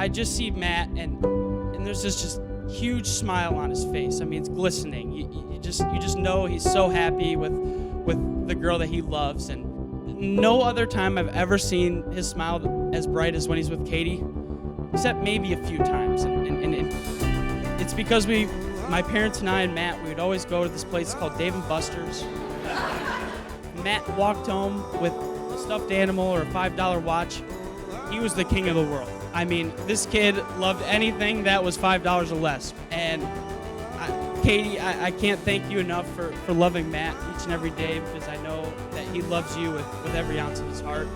I just see Matt, and there's this just huge smile on his face. I mean, it's glistening. You just know he's so happy with the girl that he loves, and no other time I've ever seen his smile as bright as when he's with Katy, except maybe a few times. And it's because my parents and I and Matt, we would always go to this place called Dave & Buster's. Matt walked home with a stuffed animal or a $5 watch. He was the king of the world. I mean, this kid loved anything that was $5 or less. And Katy, I can't thank you enough for loving Matt each and every day, because I know that he loves you with every ounce of his heart.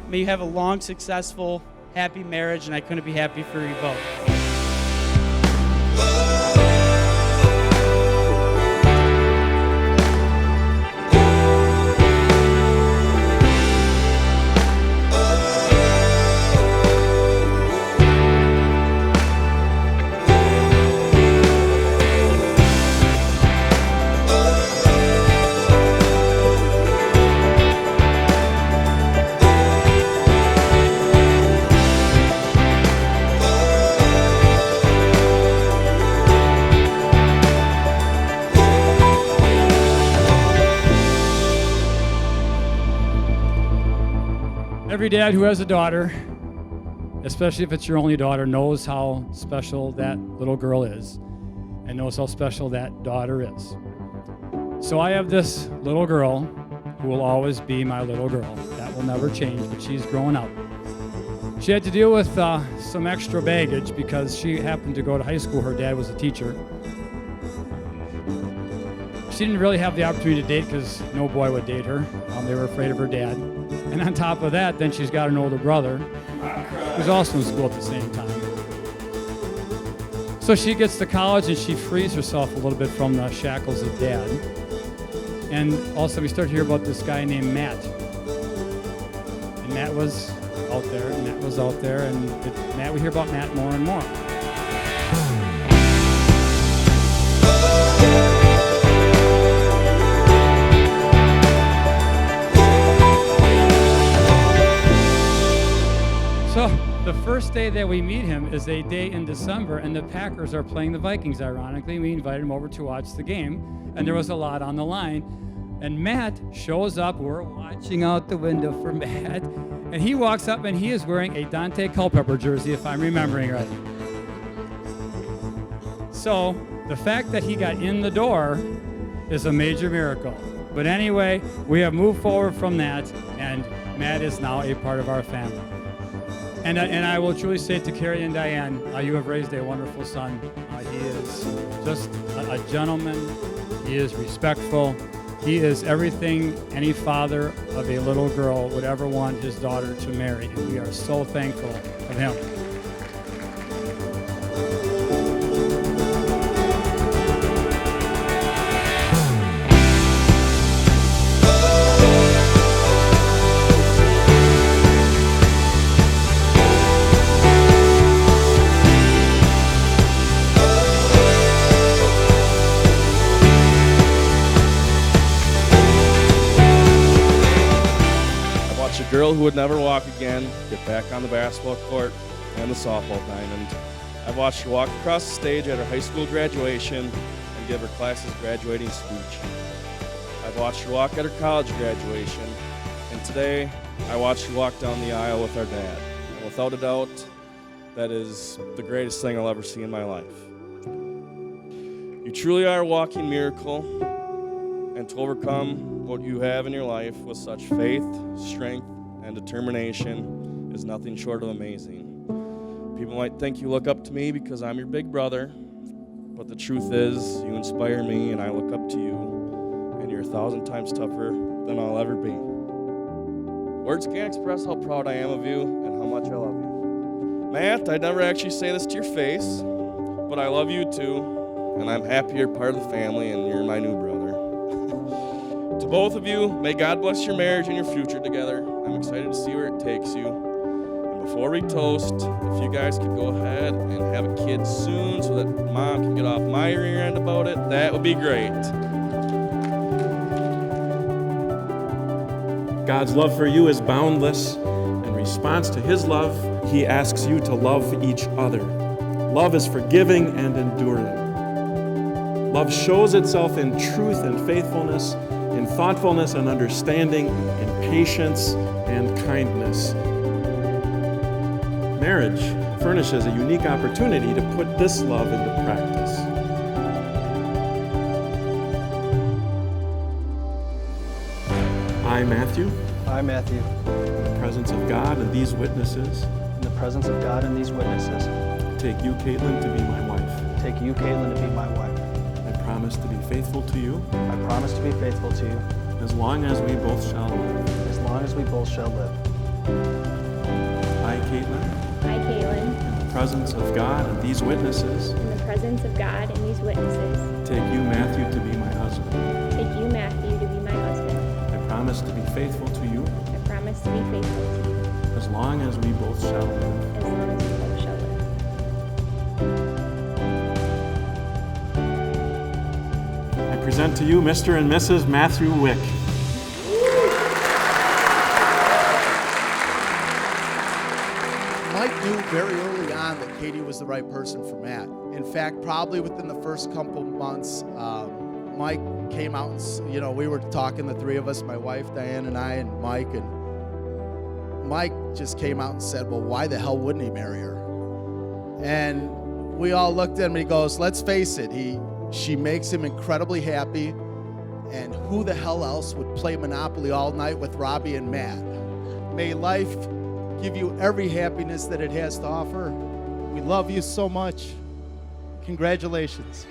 May you have a long, successful, happy marriage, and I couldn't be happy for you both. Every dad who has a daughter, especially if it's your only daughter, knows how special that little girl is and knows how special that daughter is. So I have this little girl who will always be my little girl. That will never change, but she's growing up. She had to deal with some extra baggage because she happened to go to high school. Her dad was a teacher. She didn't really have the opportunity to date because no boy would date her. They were afraid of her dad. And on top of that, then she's got an older brother who's also in school at the same time. So she gets to college and she frees herself a little bit from the shackles of dad. And also we start to hear about this guy named Matt. And Matt was out there, and Matt was out there, and we hear about Matt more and more. So the first day that we meet him is a day in December, and the Packers are playing the Vikings, ironically. We invited him over to watch the game, and there was a lot on the line. And Matt shows up. We're watching out the window for Matt, and he walks up, and he is wearing a Dante Culpepper jersey, if I'm remembering right. So the fact that he got in the door is a major miracle. But anyway, we have moved forward from that, and Matt is now a part of our family. And I will truly say to Carrie and Diane, you have raised a wonderful son. He is just a gentleman. He is respectful. He is everything any father of a little girl would ever want his daughter to marry. And we are so thankful of him. A girl who would never walk again get back on the basketball court and the softball diamond. I've watched her walk across the stage at her high school graduation and give her class's graduating speech. I've watched her walk at her college graduation, and today I watched her walk down the aisle with our dad. And without a doubt, that is the greatest thing I'll ever see in my life. You truly are a walking miracle, and to overcome what you have in your life with such faith, strength, and determination is nothing short of amazing. People might think you look up to me because I'm your big brother, but the truth is you inspire me and I look up to you, and you're 1,000 times tougher than I'll ever be. Words can't express how proud I am of you and how much I love you. Matt, I'd never actually say this to your face, but I love you too, and I'm happy you're part of the family and you're my new brother. To both of you, may God bless your marriage and your future together. I'm excited to see where it takes you. And before we toast, if you guys could go ahead and have a kid soon so that Mom can get off my rear end about it, that would be great. God's love for you is boundless, and response to his love, he asks you to love each other. Love is forgiving and enduring. Love shows itself in truth and faithfulness, in thoughtfulness and understanding, in patience and kindness. Marriage furnishes a unique opportunity to put this love into practice. I, Matthew, In in the presence of God and these witnesses, the presence of God and these witnesses, take you, Caitlin, to be my wife. take you, Caitlin, to be my wife. I promise to be faithful to you I promise to be faithful to you as long as we both shall live. as long as we both shall live. I, Caitlin, I, Caitlin, in the presence of God and these witnesses, in the presence of God and these witnesses, take you, Matthew, to be my husband. take you, Matthew, to be my husband. I promise to be faithful to you I promise to be faithful to you as long as we both shall live. as long as we both shall live. I present to you Mr. and Mrs. Matthew Wick. Mike knew very early on that Katy was the right person for Matt. In fact, probably within the first couple months, Mike came out and, we were talking, the three of us, my wife, Diane, and I, and Mike, and Mike just came out and said, well, why the hell wouldn't he marry her? And we all looked at him and he goes, let's face it, she makes him incredibly happy, and who the hell else would play Monopoly all night with Robbie and Matt? May life give you every happiness that it has to offer. We love you so much. Congratulations.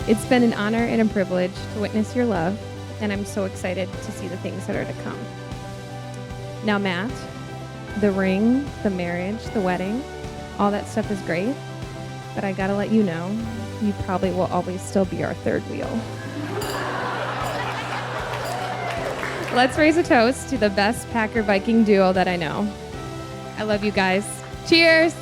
It's been an honor and a privilege to witness your love, and I'm so excited to see the things that are to come. Now, Matt, the ring, the marriage, the wedding, all that stuff is great, but I gotta let you know, you probably will always still be our third wheel. Let's raise a toast to the best Packer Viking duo that I know. I love you guys. Cheers!